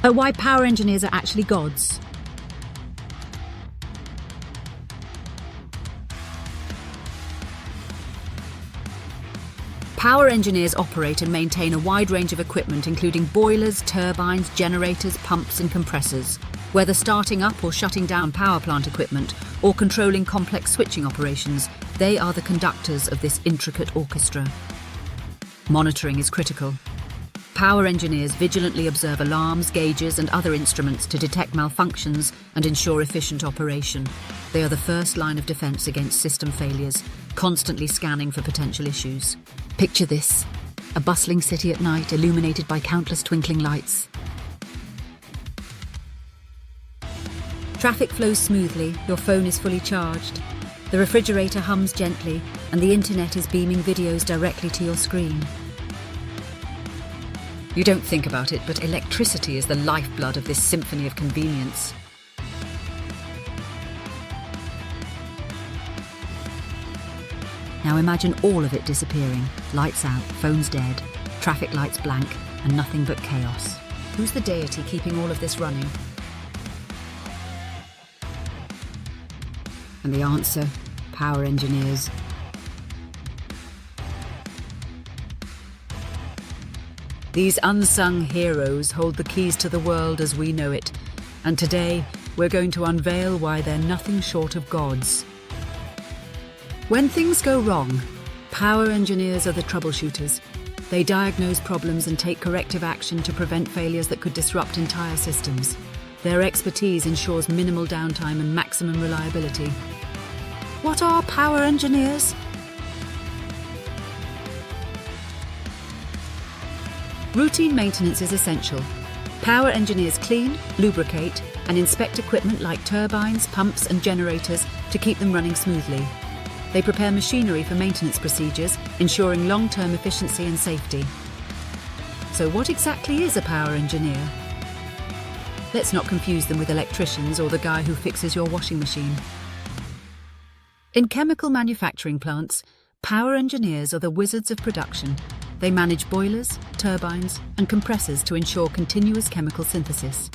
Why power engineers are actually gods. Power engineers operate and maintain a wide range of equipment, including boilers, turbines, generators, pumps and compressors. Whether starting up or shutting down power plant equipment or controlling complex switching operations, they are the conductors of this intricate orchestra. Monitoring is critical. Power engineers vigilantly observe alarms, gauges and other instruments to detect malfunctions and ensure efficient operation. They are the first line of defense against system failures, constantly scanning for potential issues. Picture this: a bustling city at night, illuminated by countless twinkling lights. Traffic flows smoothly, your phone is fully charged, the refrigerator hums gently, and the internet is beaming videos directly to your screen. You don't think about it, but electricity is the lifeblood of this symphony of convenience. Now imagine all of it disappearing. Lights out, phones dead, traffic lights blank, and nothing but chaos. Who's the deity keeping all of this running? And the answer: power engineers. These unsung heroes hold the keys to the world as we know it, and today we're going to unveil why they're nothing short of gods. When things go wrong, power engineers are the troubleshooters. They diagnose problems and take corrective action to prevent failures that could disrupt entire systems. Their expertise ensures minimal downtime and maximum reliability. What are power engineers? Routine maintenance is essential. Power engineers clean, lubricate, and inspect equipment like turbines, pumps, and generators to keep them running smoothly. They prepare machinery for maintenance procedures, ensuring long-term efficiency and safety. So what exactly is a power engineer? Let's not confuse them with electricians or the guy who fixes your washing machine. In chemical manufacturing plants, power engineers are the wizards of production. They manage boilers, turbines, and compressors to ensure continuous chemical synthesis.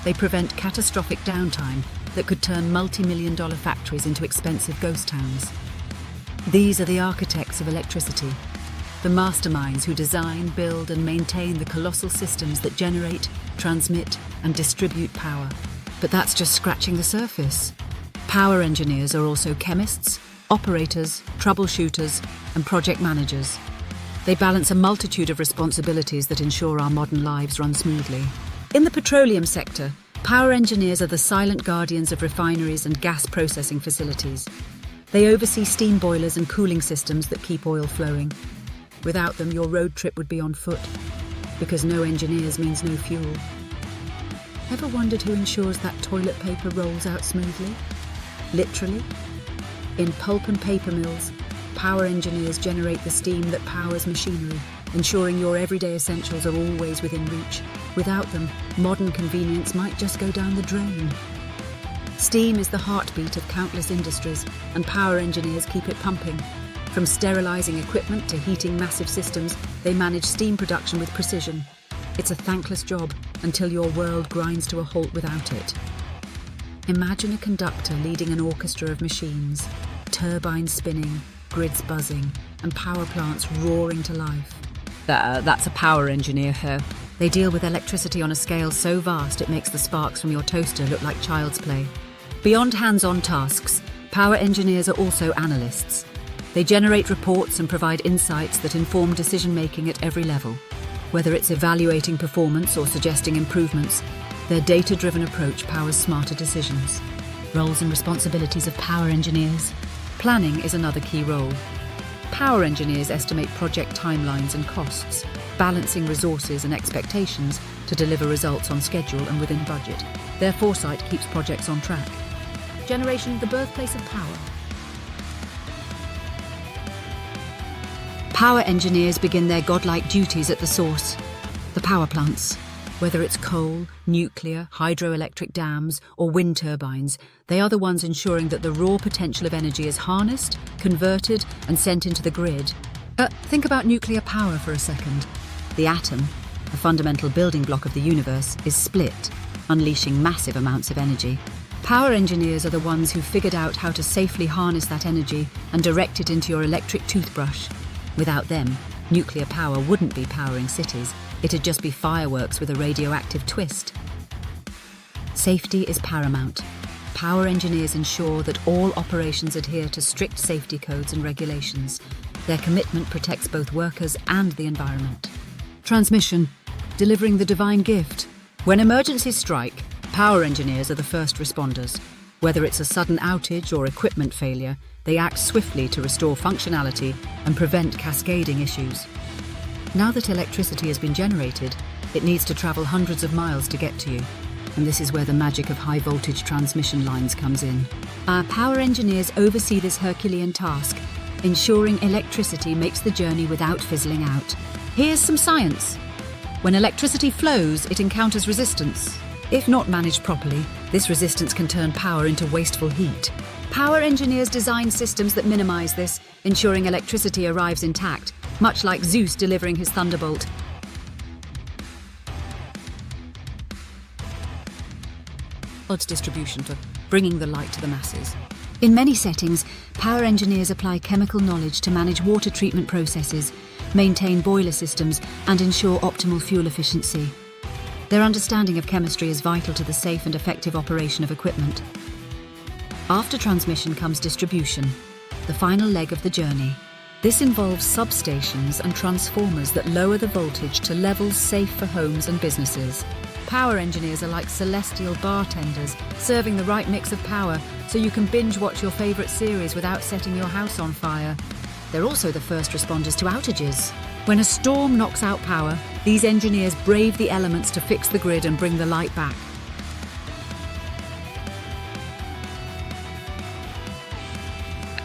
They prevent catastrophic downtime that could turn multi-million-dollar factories into expensive ghost towns. These are the architects of electricity, the masterminds who design, build, and maintain the colossal systems that generate, transmit, and distribute power. But that's just scratching the surface. Power engineers are also chemists, operators, troubleshooters, and project managers. They balance a multitude of responsibilities that ensure our modern lives run smoothly. In the petroleum sector, power engineers are the silent guardians of refineries and gas processing facilities. They oversee steam boilers and cooling systems that keep oil flowing. Without them, your road trip would be on foot, because no engineers means no fuel. Ever wondered who ensures that toilet paper rolls out smoothly? Literally. In pulp and paper mills, power engineers generate the steam that powers machinery, ensuring your everyday essentials are always within reach. Without them, modern convenience might just go down the drain. Steam is the heartbeat of countless industries, and power engineers keep it pumping. From sterilizing equipment to heating massive systems, they manage steam production with precision. It's a thankless job until your world grinds to a halt without it. Imagine a conductor leading an orchestra of machines, turbines spinning, grids buzzing, and power plants roaring to life. That's a power engineer here. They deal with electricity on a scale so vast it makes the sparks from your toaster look like child's play. Beyond hands-on tasks, power engineers are also analysts. They generate reports and provide insights that inform decision-making at every level. Whether it's evaluating performance or suggesting improvements, their data-driven approach powers smarter decisions. Roles and responsibilities of power engineers. Planning is another key role. Power engineers estimate project timelines and costs, balancing resources and expectations to deliver results on schedule and within budget. Their foresight keeps projects on track. Generation, the birthplace of power. Power engineers begin their godlike duties at the source, the power plants. Whether it's coal, nuclear, hydroelectric dams, or wind turbines, they are the ones ensuring that the raw potential of energy is harnessed, converted, and sent into the grid. Think about nuclear power for a second. The atom, a fundamental building block of the universe, is split, unleashing massive amounts of energy. Power engineers are the ones who figured out how to safely harness that energy and direct it into your electric toothbrush. Without them, nuclear power wouldn't be powering cities. It'd just be fireworks with a radioactive twist. Safety is paramount. Power engineers ensure that all operations adhere to strict safety codes and regulations. Their commitment protects both workers and the environment. Transmission, delivering the divine gift. When emergencies strike, power engineers are the first responders. Whether it's a sudden outage or equipment failure, they act swiftly to restore functionality and prevent cascading issues. Now that electricity has been generated, it needs to travel hundreds of miles to get to you. And this is where the magic of high-voltage transmission lines comes in. Our power engineers oversee this Herculean task, ensuring electricity makes the journey without fizzling out. Here's some science. When electricity flows, it encounters resistance. If not managed properly, this resistance can turn power into wasteful heat. Power engineers design systems that minimize this, ensuring electricity arrives intact, much like Zeus delivering his thunderbolt. Odds distribution for bringing the light to the masses. In many settings, power engineers apply chemical knowledge to manage water treatment processes, maintain boiler systems, and ensure optimal fuel efficiency. Their understanding of chemistry is vital to the safe and effective operation of equipment. After transmission comes distribution, the final leg of the journey. This involves substations and transformers that lower the voltage to levels safe for homes and businesses. Power engineers are like celestial bartenders, serving the right mix of power so you can binge watch your favourite series without setting your house on fire. They're also the first responders to outages. When a storm knocks out power, these engineers brave the elements to fix the grid and bring the light back.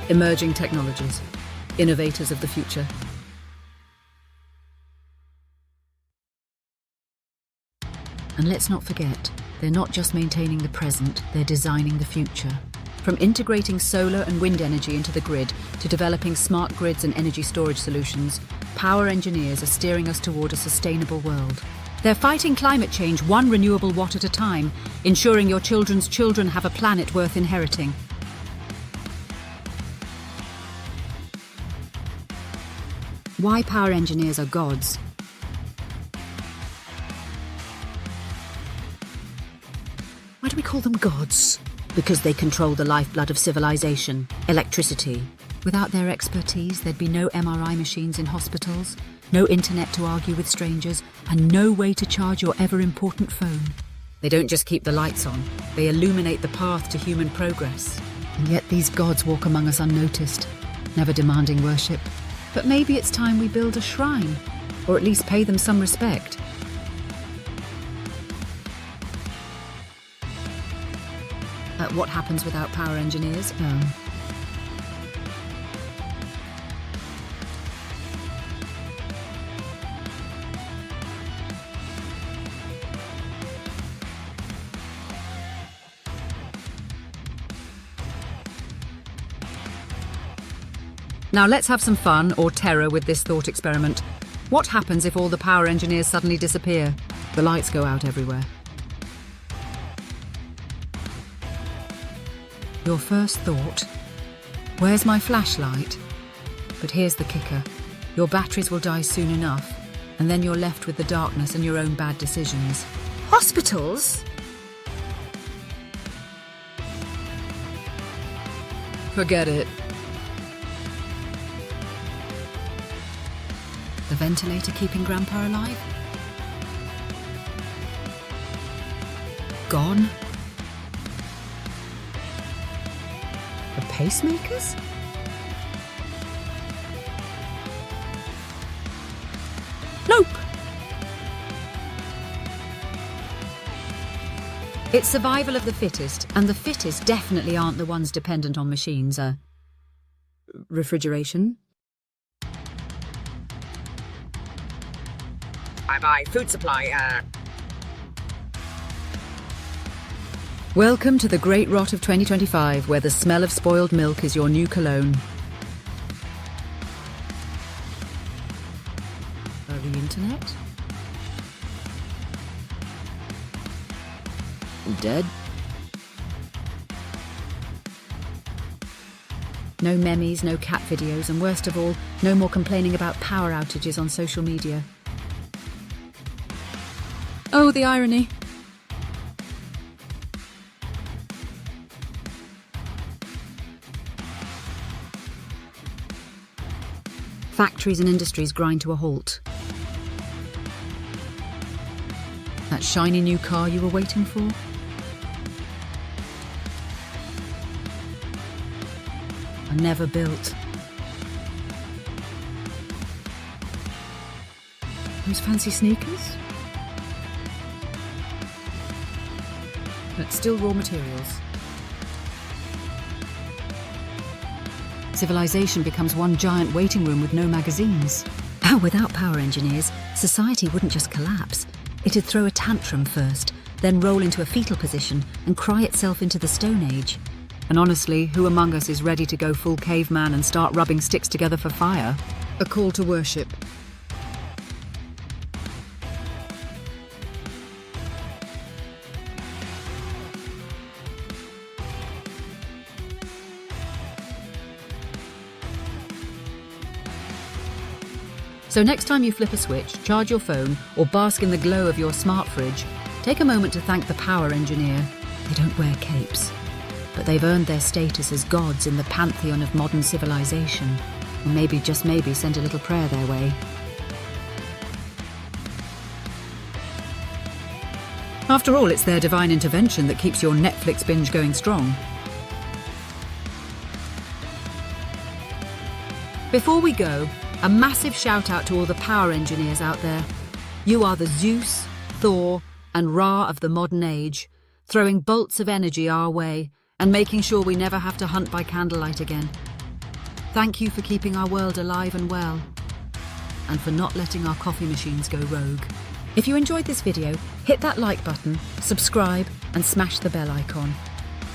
Emerging technologies, innovators of the future. And let's not forget, they're not just maintaining the present, they're designing the future. From integrating solar and wind energy into the grid to developing smart grids and energy storage solutions, power engineers are steering us toward a sustainable world. They're fighting climate change one renewable watt at a time, ensuring your children's children have a planet worth inheriting. Why power engineers are gods. Why do we call them gods? Because they control the lifeblood of civilization, electricity. Without their expertise, there'd be no MRI machines in hospitals, no internet to argue with strangers, and no way to charge your ever-important phone. They don't just keep the lights on, they illuminate the path to human progress. And yet these gods walk among us unnoticed, never demanding worship. But maybe it's time we build a shrine, or at least pay them some respect. What happens without power engineers? Now let's have some fun or terror with this thought experiment. What happens if all the power engineers suddenly disappear? The lights go out everywhere. Your first thought, where's my flashlight? But here's the kicker. Your batteries will die soon enough, and then you're left with the darkness and your own bad decisions. Hospitals? Forget it. The ventilator keeping Grandpa alive? Gone? The pacemakers? Nope! It's survival of the fittest, and the fittest definitely aren't the ones dependent on machines. Refrigeration? Bye-bye, food supply, Welcome to the Great Rot of 2025, where the smell of spoiled milk is your new cologne. The internet? Dead? No memes, no cat videos, and worst of all, no more complaining about power outages on social media. Oh, the irony. Factories and industries grind to a halt. That shiny new car you were waiting for? Are never built. Those fancy sneakers? But still raw materials. Civilization becomes one giant waiting room with no magazines. Oh, without power engineers, society wouldn't just collapse. It'd throw a tantrum first, then roll into a fetal position and cry itself into the Stone Age. And honestly, who among us is ready to go full caveman and start rubbing sticks together for fire? A call to worship. So next time you flip a switch, charge your phone, or bask in the glow of your smart fridge, take a moment to thank the power engineer. They don't wear capes, but they've earned their status as gods in the pantheon of modern civilization. And maybe, just maybe, send a little prayer their way. After all, it's their divine intervention that keeps your Netflix binge going strong. Before we go, a massive shout out to all the power engineers out there. You are the Zeus, Thor, and Ra of the modern age, throwing bolts of energy our way and making sure we never have to hunt by candlelight again. Thank you for keeping our world alive and well, and for not letting our coffee machines go rogue. If you enjoyed this video, hit that like button, subscribe, and smash the bell icon.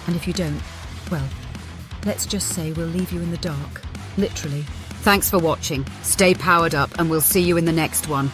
And if you don't, well, let's just say we'll leave you in the dark, literally. Thanks for watching. Stay powered up and we'll see you in the next one.